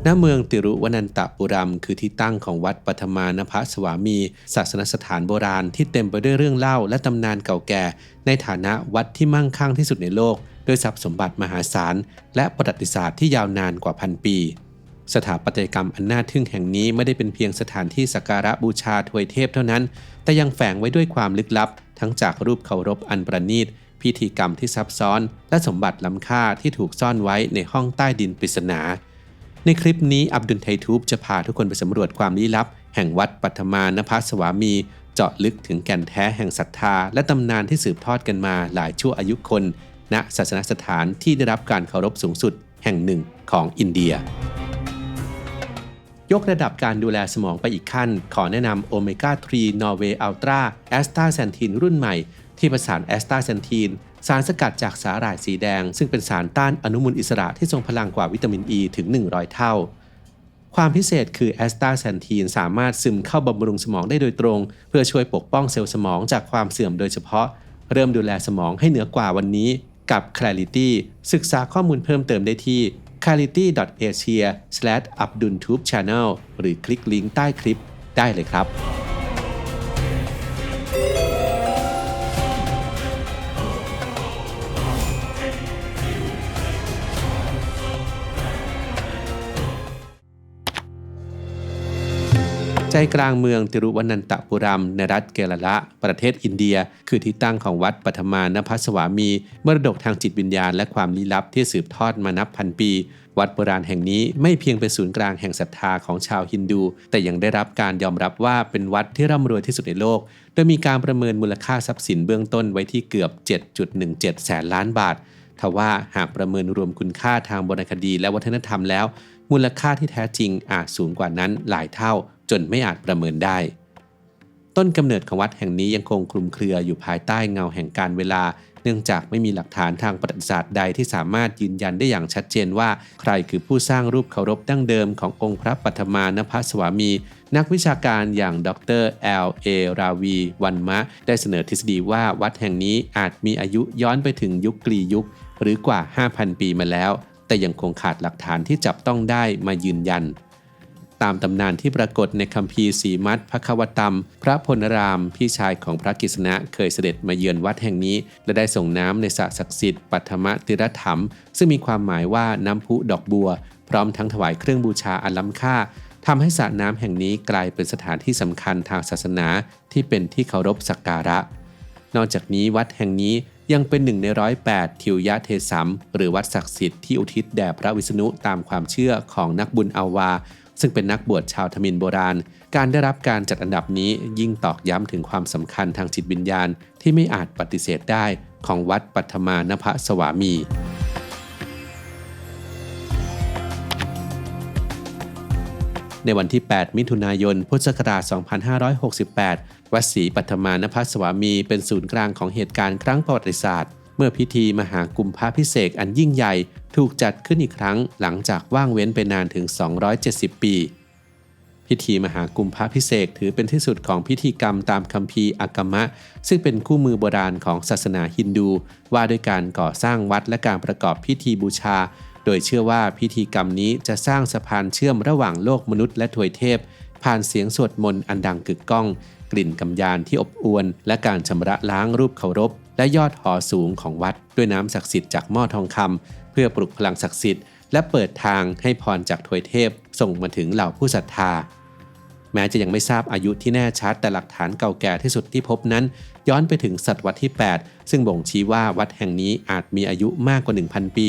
ณเมืองติรุวนันตปุรัมคือที่ตั้งของวัดปัทมานภสวามีศาสนสถานโบราณที่เต็มไปด้วยเรื่องเล่าและตำนานเก่าแก่ในฐานะวัดที่มั่งคั่งที่สุดในโลกด้วยทรัพย์สมบัติมหาศาลและประวัติศาสตร์ที่ยาวนานกว่าพันปีสถาปัตยกรรมอันน่าทึ่งแห่งนี้ไม่ได้เป็นเพียงสถานที่สักการะบูชาทวยเทพเท่านั้นแต่ยังแฝงไว้ด้วยความลึกลับทั้งจากรูปเคารพอันประณีตพิธีกรรมที่ซับซ้อนและสมบัติล้ำค่าที่ถูกซ่อนไว้ในห้องใต้ดินปริศนาในคลิปนี้อับดุลไททูบจะพาทุกคนไปสำรวจความลี้ลับแห่งวัดปัทมานภสวามีเจาะลึกถึงแก่นแท้แห่งศรัทธาและตำนานที่สืบทอดกันมาหลายชั่วอายุคนณศาสนสถานที่ได้รับการเคารพสูงสุดแห่งหนึ่งของอินเดียยกระดับการดูแลสมองไปอีกขั้นขอแนะนำโอเมก้า 3 นอร์เวย์อัลตร้าแอสตาแซนทีนรุ่นใหม่ที่ผสานแอสตาแซนทีนสารสกัดจากสาหร่ายสีแดงซึ่งเป็นสารต้านอนุมูลอิสระที่ทรงพลังกว่าวิตามินอ e ีถึง100เท่าความพิเศษคือแอสตาแซนทีนสามารถซึมเข้าบำรุงสมองได้โดยตรงเพื่อช่วยปกป้องเซลล์สมองจากความเสื่อมโดยเฉพาะเริ่มดูแลสมองให้เหนือกว่าวันนี้กับ Clarity ศึกษาข้อมูลเพิ่มเติมได้ที่ clarity.asia/abdultubechannel หรือคลิกลิงก์ใต้คลิปได้เลยครับใจกลางเมืองติรุวนันตปุรัมในรัฐเกละประเทศอินเดียคือที่ตั้งของวัดปัทมานภสวามีมรดกทางจิตวิญญาณและความลี้ลับที่สืบทอดมานับพันปีวัดโบราณแห่งนี้ไม่เพียงเป็นศูนย์กลางแห่งศรัทธาของชาวฮินดูแต่ยังได้รับการยอมรับว่าเป็นวัดที่ร่ำรวยที่สุดในโลกโดยมีการประเมินมูลค่าทรัพย์สินเบื้องต้นไว้ที่เกือบ 7.17 แสนล้านบาททว่าหากประเมินรวมคุณค่าทางวรรณคดีและวัฒนธรรมแล้วมูลค่าที่แท้จริงอาจสูงกว่านั้นหลายเท่าจนไม่อาจประเมินได้ต้นกำเนิดของวัดแห่งนี้ยังคงคลุมเครืออยู่ภายใต้เงาแห่งการเวลาเนื่องจากไม่มีหลักฐานทางประวัติศาสตร์ใดที่สามารถยืนยันได้อย่างชัดเจนว่าใครคือผู้สร้างรูปเคารพดั้งเดิมขององค์พระปัทมานภสวามีนักวิชาการอย่างดร. L.A. ราวีวันมะได้เสนอทฤษฎีว่าวัดแห่งนี้อาจมีอายุย้อนไปถึงยุคกรียุคหรือกว่า 5,000 ปีมาแล้วแต่ยังคงขาดหลักฐานที่จับต้องได้มายืนยันตามตำนานที่ปรากฏในคัมภีร์สีมัตภควตัมพระพลรามพี่ชายของพระกฤษณะเคยเสด็จมาเยือนวัดแห่งนี้และได้ส่งน้ำในสระศักดิ์สิทธิ์ปัทมติรถัมซึ่งมีความหมายว่าน้ำพุดอกบัวพร้อมทั้งถวายเครื่องบูชาอันล้ำค่าทำให้สระน้ำแห่งนี้กลายเป็นสถานที่สำคัญทางศาสนาที่เป็นที่เคารพสักการะนอกจากนี้วัดแห่งนี้ยังเป็น1 ใน 108 ทิวยะเทสัมหรือวัดศักดิ์สิทธิ์ที่อุทิศแด่พระวิษณุตามความเชื่อของนักบุญอาวาซึ่งเป็นนักบวชชาวทมิฬโบราณการได้รับการจัดอันดับนี้ยิ่งตอกย้ำถึงความสำคัญทางจิตวิญญาณที่ไม่อาจปฏิเสธได้ของวัดปัทมานภสวามีในวันที่ 8 มิถุนายน พุทธศักราช 2568 วัดศรีปัทมานภสวามีเป็นศูนย์กลางของเหตุการณ์ครั้งประวัติศาสตร์เมื่อพิธีมหากุมภพิเศษกอันยิ่งใหญ่ถูกจัดขึ้นอีกครั้งหลังจากว่างเว้นไปนานถึง 270 ปี พิธีมหากุมภพิเศษกถือเป็นที่สุดของพิธีกรรมตามคัมภีร์อากมะซึ่งเป็นคู่มือโบราณของศาสนาฮินดูว่าด้วยการก่อสร้างวัดและการประกอบพิธีบูชาโดยเชื่อว่าพิธีกรรมนี้จะสร้างสะพานเชื่อมระหว่างโลกมนุษย์และทวยเทพผ่านเสียงสวดมนต์อันดังกึกก้องกลิ่นกำยานที่อบอวลและการชำระล้างรูปเคารพและยอดหอสูงของวัดด้วยน้ำศักดิ์สิทธิ์จากหม้อทองคำเพื่อปลุกพลังศักดิ์สิทธิ์และเปิดทางให้พรจากทวยเทพส่งมาถึงเหล่าผู้ศรัทธาแม้จะยังไม่ทราบอายุที่แน่ชัดแต่หลักฐานเก่าแก่ที่สุดที่พบนั้นย้อนไปถึงศตวรรษที่ 8 ซึ่งบ่งชี้ว่าวัดแห่งนี้อาจมีอายุมากกว่า 1,000 ปี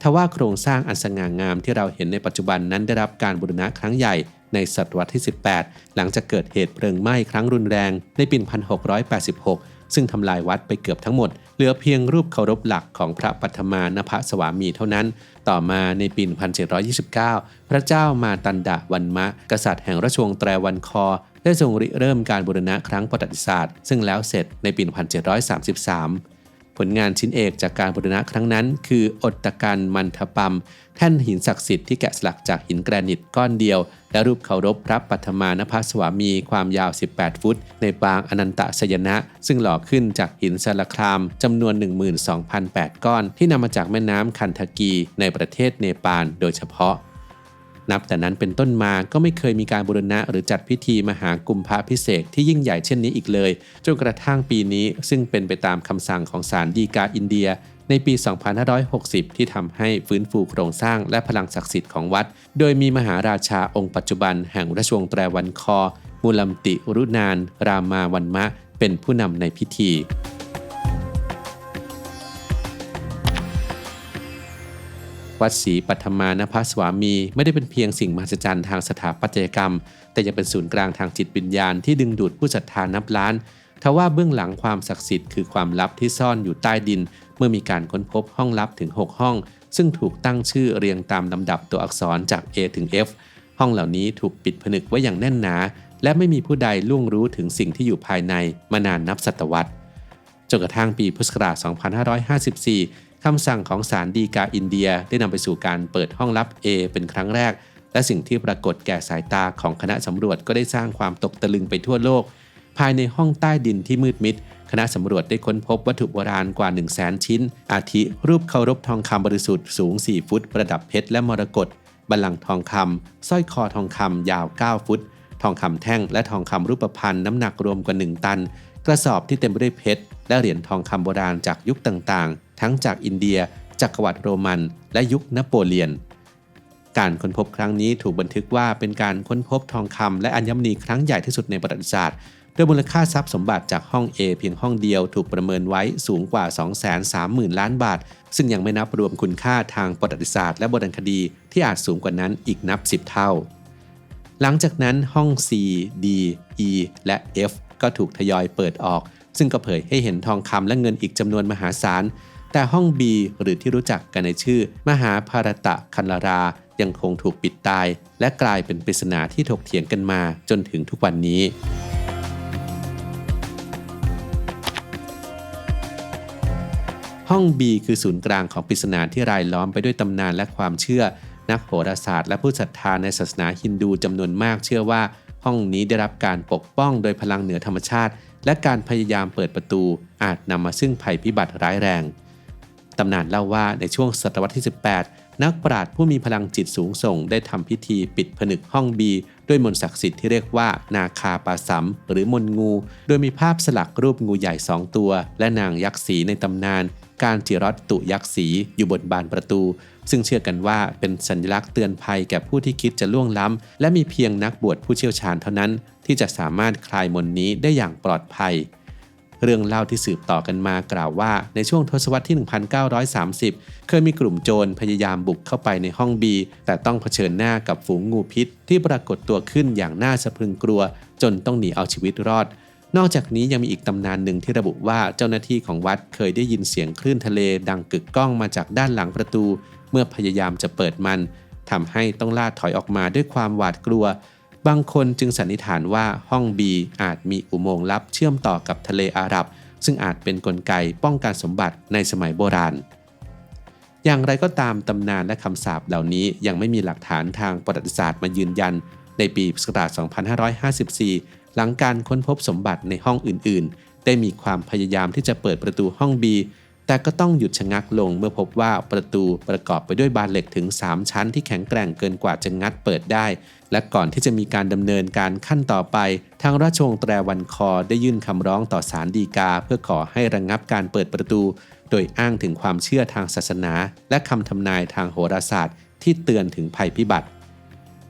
ทว่าโครงสร้างอันสง่างามที่เราเห็นในปัจจุบันนั้นได้รับการบูรณะครั้งใหญ่ในศตวรรษที่ 18 หลังจากเกิดเหตุเพลิงไหม้ครั้งรุนแรงในปี 1686 ซึ่งทำลายวัดไปเกือบทั้งหมดเหลือเพียงรูปเคารพหลักของพระปัทมานภสวามีเท่านั้นต่อมาในปี 1729 พระเจ้ามาตันดาวันมะกษัตริย์แห่งราชวงศ์แตรวันคอได้ทรงริเริ่มการบูรณะครั้งประวัติศาสตร์ซึ่งแล้วเสร็จในปี 1733 ผลงานชิ้นเอกจากการบูรณะครั้งนั้นคืออฏกันมันทปัมแท่นหินศักดิ์สิทธิ์ที่แกะสลักจากหินแกรนิตก้อนเดียวและรูปเคารพพระปัทมานภสวามีความยาว 18 ฟุตในปางอนันตสยนะซึ่งหล่อขึ้นจากหินสารครามจำนวน 12,008 ก้อนที่นำมาจากแม่น้ำคันทากีในประเทศเนปาลโดยเฉพาะ นับแต่นั้นเป็นต้นมาก็ไม่เคยมีการบูรณะหรือจัดพิธีมหากุมภพิเศษกที่ยิ่งใหญ่เช่นนี้อีกเลยจนกระทั่งปีนี้ซึ่งเป็นไปตามคำสั่งของศาลฎีกาอินเดียในปี 2560 ที่ทำให้ฟื้นฟูโครงสร้างและพลังศักดิ์สิทธิ์ของวัดโดยมีมหาราชาองค์ปัจจุบันแห่งราชวงศ์แตรวันคอมูลัมติรุนานรามาวันมะเป็นผู้นำในพิธีวัดศรีปัทมานภสวามีไม่ได้เป็นเพียงสิ่งมหัศจรรย์ทางสถาปัตยกรรมแต่ยังเป็นศูนย์กลางทางจิตวิญญาณที่ดึงดูดผู้ศรัทธานับล้านทว่าเบื้องหลังความศักดิ์สิทธิ์คือความลับที่ซ่อนอยู่ใต้ดินเมื่อมีการค้นพบห้องลับถึง6ห้องซึ่งถูกตั้งชื่อเรียงตามลำดับตัวอักษรจาก A ถึง F ห้องเหล่านี้ถูกปิดผนึกไว้อย่างแน่นหนาและไม่มีผู้ใดล่วงรู้ถึงสิ่งที่อยู่ภายในมานานนับศตวรรษจนกระทั่งปีพุทธศักราช 2554คำสั่งของศาลฎีกาอินเดียได้นำไปสู่การเปิดห้องลับ A เป็นครั้งแรกและสิ่งที่ปรากฏแก่สายตาของคณะสำรวจก็ได้สร้างความตกตะลึงไปทั่วโลกภายในห้องใต้ดินที่มืดมิดคณะสำรวจได้ค้นพบวัตถุโบราณกว่า 100,000 ชิ้นอาทิรูปเคารพทองคำบริสุทธิ์สูง4ฟุตประดับเพชรและมรกตบัลลังก์ทองคำสร้อยคอทองคำยาว9ฟุตทองคำแท่งและทองคำรูปพรรณน้ำหนักรวมกว่า1ตันกระสอบที่เต็มไปด้วยเพชรและเหรียญทองคำโบราณจากยุคต่างๆทั้งจากอินเดียจักรวรรดิโรมันและยุคนโปเลียนการค้นพบครั้งนี้ถูกบันทึกว่าเป็นการค้นพบทองคำและอัญมณีครั้งใหญ่ที่สุดในประวัติศาสตร์โดยมูลค่าทรัพย์สมบัติจากห้อง A เพียงห้องเดียวถูกประเมินไว้สูงกว่า 230,000 ล้านบาทซึ่งยังไม่นับรวมคุณค่าทางประวัติศาสตร์และโบราณคดีที่อาจสูงกว่านั้นอีกนับ10เท่าหลังจากนั้นห้อง C D E และ F ก็ถูกทยอยเปิดออกซึ่งก็เผยให้เห็นทองคำและเงินอีกจำนวนมหาศาลแต่ห้อง B หรือที่รู้จักกันในชื่อมหาภารตะคันลารายังคงถูกปิดตายและกลายเป็นปริศนาที่ถกเถียงกันมาจนถึงทุกวันนี้ห้อง B คือศูนย์กลางของปริศนาที่รายล้อมไปด้วยตำนานและความเชื่อนักโหราศาสตร์และผู้ศรัทธาในศาสนาฮินดูจำนวนมากเชื่อว่าห้องนี้ได้รับการปกป้องโดยพลังเหนือธรรมชาติและการพยายามเปิดประตูอาจนำมาซึ่งภัยพิบัติร้ายแรงตำนานเล่าว่าในช่วงศตวรรษที่ 18 นักปราชญ์ผู้มีพลังจิตสูงส่งได้ทำพิธีปิดผนึกห้อง B ด้วยมนต์ศักดิ์สิทธิ์ที่เรียกว่านาคาปาสัมหรือมนต์งูโดยมีภาพสลักรูปงูใหญ่2ตัวและนางยักษ์ศรีในตำนานการจิรัตตุยักษ์ศรีอยู่บนบานประตูซึ่งเชื่อกันว่าเป็นสัญลักษณ์เตือนภัยแก่ผู้ที่คิดจะล่วงล้ำและมีเพียงนักบวชผู้เชี่ยวชาญเท่านั้นที่จะสามารถคลายมนต์นี้ได้อย่างปลอดภัยเรื่องเล่าที่สืบต่อกันมากล่าวว่าในช่วงทศวรรษที่ 1930 เคยมีกลุ่มโจรพยายามบุกเข้าไปในห้อง B แต่ต้องเผชิญหน้ากับฝูงงูพิษที่ปรากฏตัวขึ้นอย่างน่าสะพรึงกลัวจนต้องหนีเอาชีวิตรอดนอกจากนี้ยังมีอีกตำนานหนึ่งที่ระบุว่าเจ้าหน้าที่ของวัดเคยได้ยินเสียงคลื่นทะเลดังกึกก้องมาจากด้านหลังประตูเมื่อพยายามจะเปิดมันทำให้ต้องล่าถอยออกมาด้วยความหวาดกลัวบางคนจึงสันนิษฐานว่าห้อง B อาจมีอุโมงค์ลับเชื่อมต่อกับทะเลอาหรับซึ่งอาจเป็นกลไกป้องกันสมบัติในสมัยโบราณอย่างไรก็ตามตำนานและคำสาปเหล่านี้ยังไม่มีหลักฐานทางประวัติศาสตร์มายืนยันในปีพุทธศักราช 2554 หลังการค้นพบสมบัติในห้องอื่นๆได้มีความพยายามที่จะเปิดประตูห้อง B แต่ก็ต้องหยุดชะงักลงเมื่อพบว่าประตูประกอบไปด้วยบานเหล็กถึง3ชั้นที่แข็งแกร่งเกินกว่าจะงัดเปิดได้และก่อนที่จะมีการดำเนินการขั้นต่อไปทางราชวงศ์แตรวันคอได้ยื่นคำร้องต่อศาลฎีกาเพื่อขอให้ระงับการเปิดประตูโดยอ้างถึงความเชื่อทางศาสนาและคำทำนายทางโหราศาสตร์ที่เตือนถึงภัยพิบัติ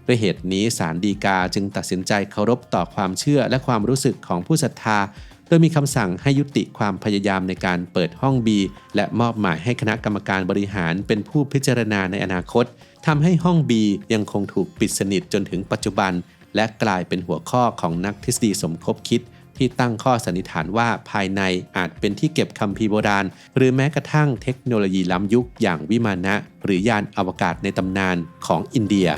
ด้วยเหตุนี้ศาลฎีกาจึงตัดสินใจเคารพต่อความเชื่อและความรู้สึกของผู้ศรัทธาโดยมีคำสั่งให้ยุติความพยายามในการเปิดห้อง B และมอบหมายให้คณะกรรมการบริหารเป็นผู้พิจารณาในอนาคตทำให้ห้อง B ยังคงถูกปิดสนิทจนถึงปัจจุบันและกลายเป็นหัวข้อของนักทฤษฎีสมคบคิดที่ตั้งข้อสันนิษฐานว่าภายในอาจเป็นที่เก็บคัมภีร์โบราณหรือแม้กระทั่งเทคโนโลยีล้ำยุคอย่างวิมานะหรือยานอวกาศในตำนานของอินเดีย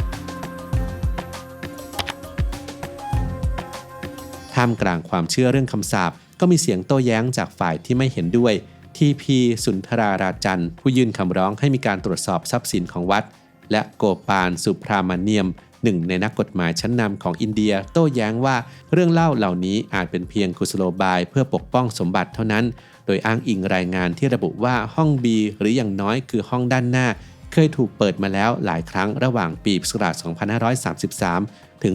ท่ามกลางความเชื่อเรื่องคำสาปก็มีเสียงโต้แย้งจากฝ่ายที่ไม่เห็นด้วยทีพีสุนทราราจันทร์ผู้ยื่นคำร้องให้มีการตรวจสอบทรัพย์สินของวัดและโกปาลสุพรามเนียมหนึ่งในนักกฎหมายชั้นนำของอินเดียโต้แย้งว่าเรื่องเล่าเหล่านี้อาจเป็นเพียงกุศโลบายเพื่อปกป้องสมบัติเท่านั้นโดยอ้างอิงรายงานที่ระบุว่าห้อง B หรืออย่างน้อยคือห้องด้านหน้าเค เคยถูกเปิดมาแล้วหลายครั้งระหว่างปีพุทธศักราช 2533 ถึง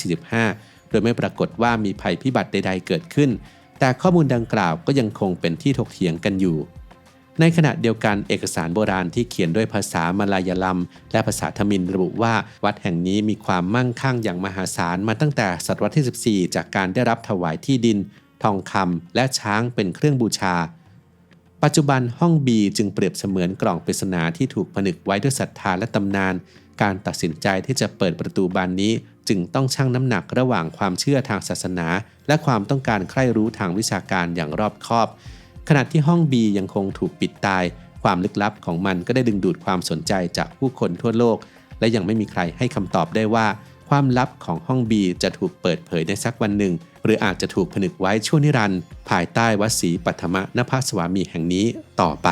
2545 โดยไม่ปรากฏว่ามีภัยพิบัติใดๆเกิดขึ้นแต่ข้อมูลดังกล่าวก็ยังคงเป็นที่ถกเถียงกันอยู่ในขณะเดียวกันเอกสารโบราณที่เขียนด้วยภาษามาลายัลัมและภาษาทมิฬระบุว่าวัดแห่งนี้มีความมั่งคั่งอย่างมหาศาลมาตั้งแต่ศตวรรษที่ 14 จากการได้รับถวายที่ดินทองคำและช้างเป็นเครื่องบูชาปัจจุบันห้องบีจึงเปรียบเสมือนกล่องปริศนาที่ถูกผนึกไว้ด้วยศรัทธาและตำนานการตัดสินใจที่จะเปิดประตูบานนี้จึงต้องชั่งน้ำหนักระหว่างความเชื่อทางศาสนาและความต้องการใคร่รู้ทางวิชาการอย่างรอบคอบขณะที่ห้องบียังคงถูกปิดตายความลึกลับของมันก็ได้ดึงดูดความสนใจจากผู้คนทั่วโลกและยังไม่มีใครให้คำตอบได้ว่าความลับของห้องบีจะถูกเปิดเผยในสักวันหนึ่งหรืออาจจะถูกผนึกไว้ชั่วนิรันดร์ภายใต้วัดศรีปัทมนภสวามีแห่งนี้ต่อไป